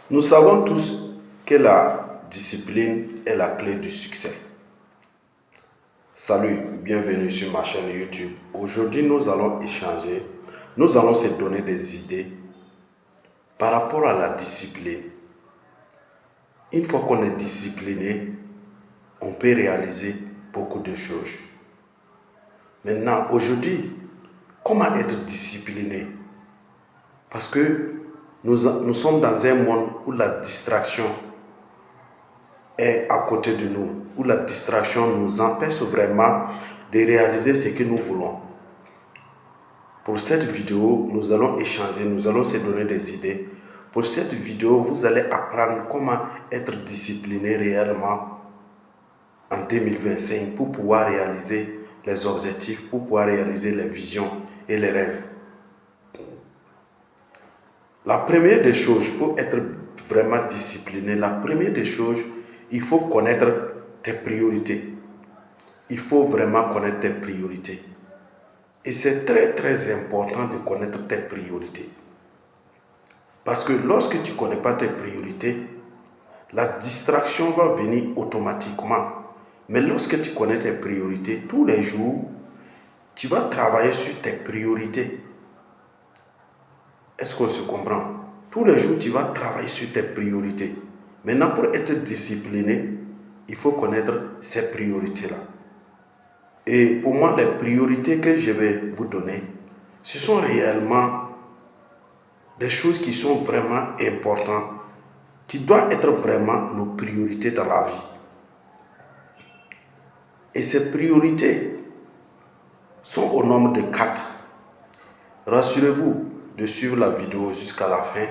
Nous savons tous que la discipline est la clé du succès. Salut, bienvenue sur ma chaîne YouTube. Aujourd'hui, nous allons échanger, nous allons se donner des idées par rapport à la discipline. Une fois qu'on est discipliné, on peut réaliser beaucoup de choses. Maintenant, aujourd'hui, comment être discipliné? Parce que nous sommes dans un monde où la distraction est à côté de nous, où la distraction nous empêche vraiment de réaliser ce que nous voulons. Pour cette vidéo, nous allons échanger, nous allons se donner des idées. Pour cette vidéo, vous allez apprendre comment être discipliné réellement en 2025 pour pouvoir réaliser les objectifs, pour pouvoir réaliser les visions et les rêves. La première des choses, pour être vraiment discipliné, la première des choses, il faut connaître tes priorités. Il faut vraiment connaître tes priorités. Et c'est très très important de connaître tes priorités. Parce que lorsque tu ne connais pas tes priorités, la distraction va venir automatiquement. Mais lorsque tu connais tes priorités, tous les jours, tu vas travailler sur tes priorités. Est-ce qu'on se comprend? Tous les jours, tu vas travailler sur tes priorités. Maintenant, pour être discipliné, il faut connaître ces priorités-là. Et pour moi, les priorités que je vais vous donner, ce sont réellement des choses qui sont vraiment importantes, qui doivent être vraiment nos priorités dans la vie. Et ces priorités sont au nombre de 4. Rassurez-vous de suivre la vidéo jusqu'à la fin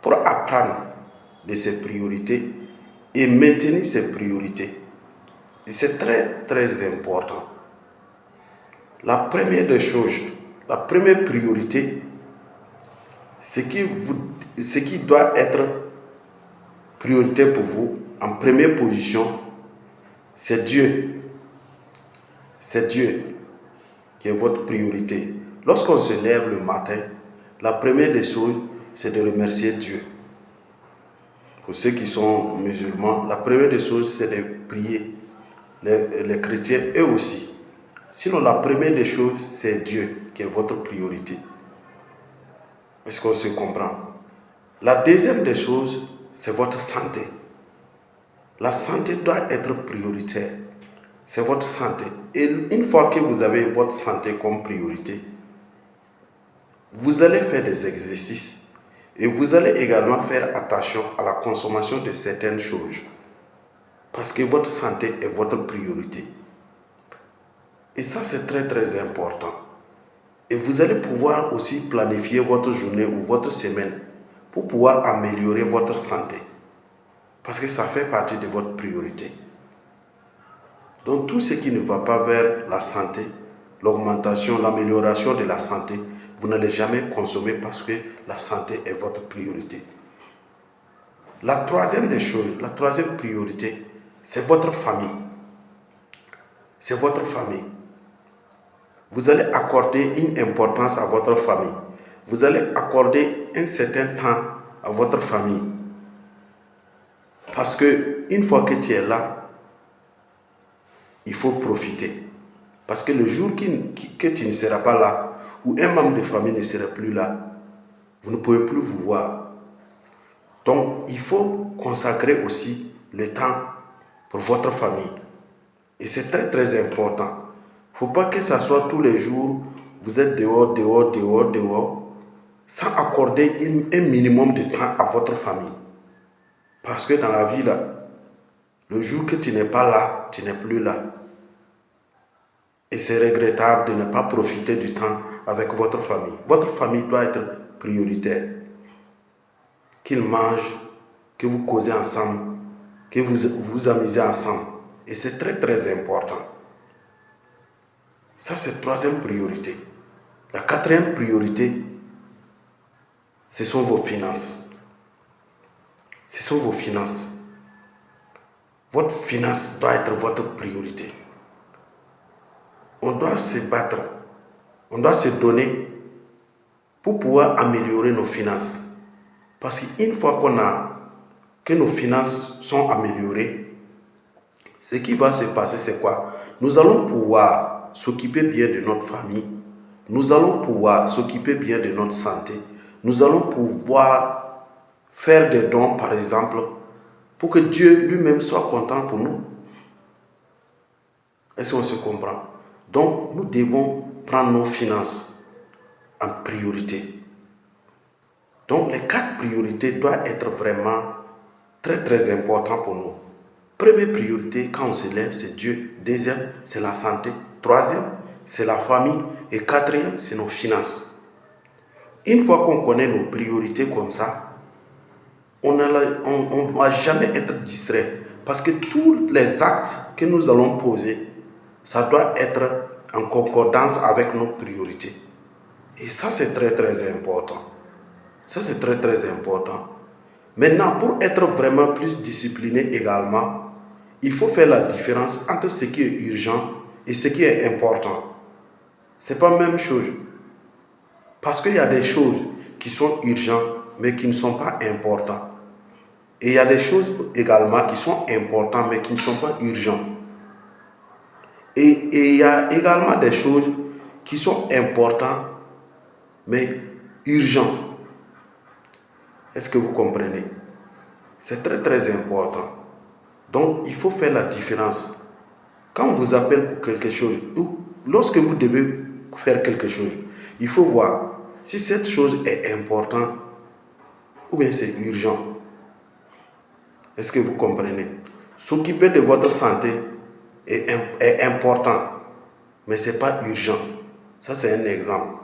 pour apprendre de ces priorités et maintenir ces priorités. Et c'est très très important. La première des choses, la première priorité, ce qui doit être priorité pour vous, en première position, c'est Dieu. C'est Dieu qui est votre priorité. Lorsqu'on se lève le matin, la première des choses, c'est de remercier Dieu. Pour ceux qui sont musulmans, la première des choses, c'est de prier. Les chrétiens, eux aussi. Sinon, la première des choses, c'est Dieu qui est votre priorité. Est-ce qu'on se comprend? La deuxième des choses, c'est votre santé. La santé doit être prioritaire. C'est votre santé. Et une fois que vous avez votre santé comme priorité, vous allez faire des exercices et vous allez également faire attention à la consommation de certaines choses. Parce que votre santé est votre priorité. Et ça, c'est très très important. Et vous allez pouvoir aussi planifier votre journée ou votre semaine pour pouvoir améliorer votre santé. Parce que ça fait partie de votre priorité. Donc tout ce qui ne va pas vers la santé, l'augmentation, l'amélioration de la santé, vous n'allez jamais consommer parce que la santé est votre priorité. La troisième des choses, la troisième priorité, c'est votre famille. C'est votre famille. Vous allez accorder une importance à votre famille. Vous allez accorder un certain temps à votre famille. Parce que une fois que tu es là, il faut profiter. Parce que le jour que tu ne seras pas là, ou un membre de famille ne sera plus là, vous ne pouvez plus vous voir. Donc, il faut consacrer aussi le temps pour votre famille. Et c'est très très important. Il ne faut pas que ça soit tous les jours, vous êtes dehors, sans accorder un minimum de temps à votre famille. Parce que dans la vie, là, le jour que tu n'es pas là, tu n'es plus là. Et c'est regrettable de ne pas profiter du temps avec votre famille. Votre famille doit être prioritaire. Qu'ils mangent, que vous causez ensemble, que vous vous amusez ensemble. Et c'est très très important. Ça, c'est la troisième priorité. La quatrième priorité, ce sont vos finances. Ce sont vos finances. Votre finance doit être votre priorité. On doit se battre, on doit se donner pour pouvoir améliorer nos finances. Parce qu'une fois que nos finances sont améliorées, ce qui va se passer, c'est quoi? Nous allons pouvoir s'occuper bien de notre famille, nous allons pouvoir s'occuper bien de notre santé, nous allons pouvoir faire des dons, par exemple, pour que Dieu lui-même soit content pour nous. Est-ce qu'on se comprend? Donc, nous devons prendre nos finances en priorité. Donc, les 4 priorités doivent être vraiment très, très importantes pour nous. Première priorité, quand on se lève, c'est Dieu. Deuxième, c'est la santé. Troisième, c'est la famille. Et quatrième, c'est nos finances. Une fois qu'on connaît nos priorités comme ça, on ne va jamais être distrait. Parce que tous les actes que nous allons poser, ça doit être en concordance avec nos priorités. Et ça, c'est très, très important. Ça, c'est très, très important. Maintenant, pour être vraiment plus discipliné également, il faut faire la différence entre ce qui est urgent et ce qui est important. Ce n'est pas la même chose. Parce qu'il y a des choses qui sont urgentes, mais qui ne sont pas importantes. Et il y a des choses également qui sont importantes, mais qui ne sont pas urgentes. Et il y a également des choses qui sont importantes, mais urgentes. Est-ce que vous comprenez? C'est très très important. Donc, il faut faire la différence. Quand on vous appelle pour quelque chose, ou lorsque vous devez faire quelque chose, il faut voir si cette chose est importante ou bien c'est urgent. Est-ce que vous comprenez? S'occuper de votre santé est important, mais ce n'est pas urgent. Ça, c'est un exemple.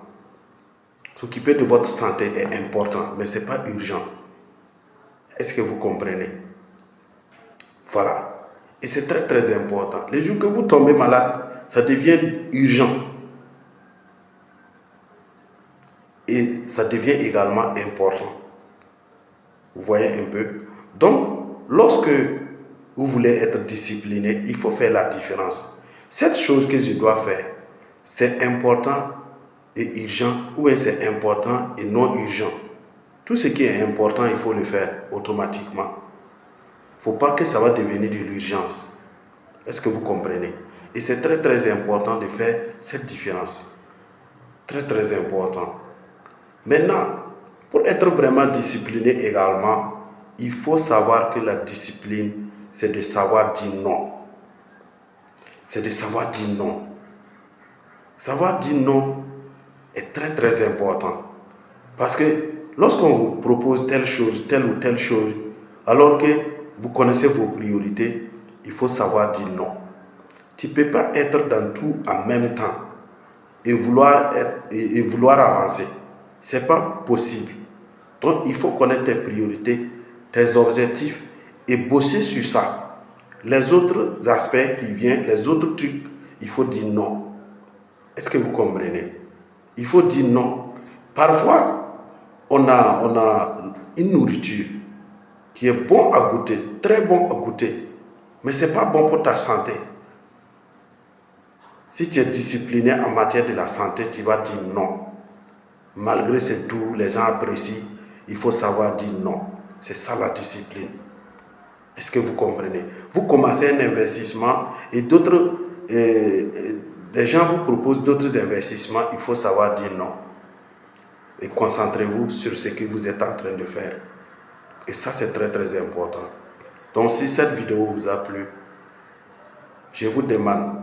S'occuper de votre santé est important, mais ce n'est pas urgent. Est-ce que vous comprenez? Voilà. Et c'est très très important. Les jours que vous tombez malade, ça devient urgent. Et ça devient également important. Vous voyez un peu? Donc, lorsque vous voulez être discipliné, il faut faire la différence. Cette chose que je dois faire, c'est important et urgent, ou c'est important et non urgent. Tout ce qui est important, il faut le faire automatiquement. Il ne faut pas que ça va devenir de l'urgence. Est-ce que vous comprenez? Et c'est très très important de faire cette différence. Très très important. Maintenant, pour être vraiment discipliné également, il faut savoir que la discipline, c'est de savoir dire non. C'est de savoir dire non. Savoir dire non est très très important. Parce que lorsqu'on vous propose telle chose, telle ou telle chose, alors que vous connaissez vos priorités, il faut savoir dire non. Tu ne peux pas être dans tout en même temps et vouloir avancer. Ce n'est pas possible. Donc, il faut connaître tes priorités, tes objectifs et bosser sur ça. Les autres aspects qui viennent, les autres trucs, il faut dire non. Est-ce que vous comprenez? Il faut dire non. Parfois, on a une nourriture qui est bon à goûter, très bon à goûter, mais ce n'est pas bon pour ta santé. Si tu es discipliné en matière de la santé, tu vas dire non. Malgré c'est doux, les gens apprécient, il faut savoir dire non. C'est ça la discipline. Est-ce que vous comprenez? Vous commencez un investissement et les gens vous proposent d'autres investissements, il faut savoir dire non. Et concentrez-vous sur ce que vous êtes en train de faire. Et ça, c'est très très important. Donc, si cette vidéo vous a plu, je vous demande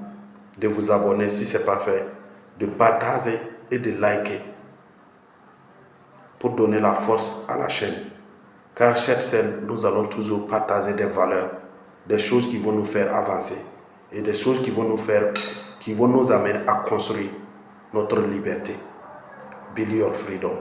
de vous abonner si ce n'est pas fait, de partager et de liker pour donner la force à la chaîne. Car chaque chaîne, nous allons toujours partager des valeurs, des choses qui vont nous faire avancer et des choses qui vont nous amener à construire notre liberté. Build your freedom.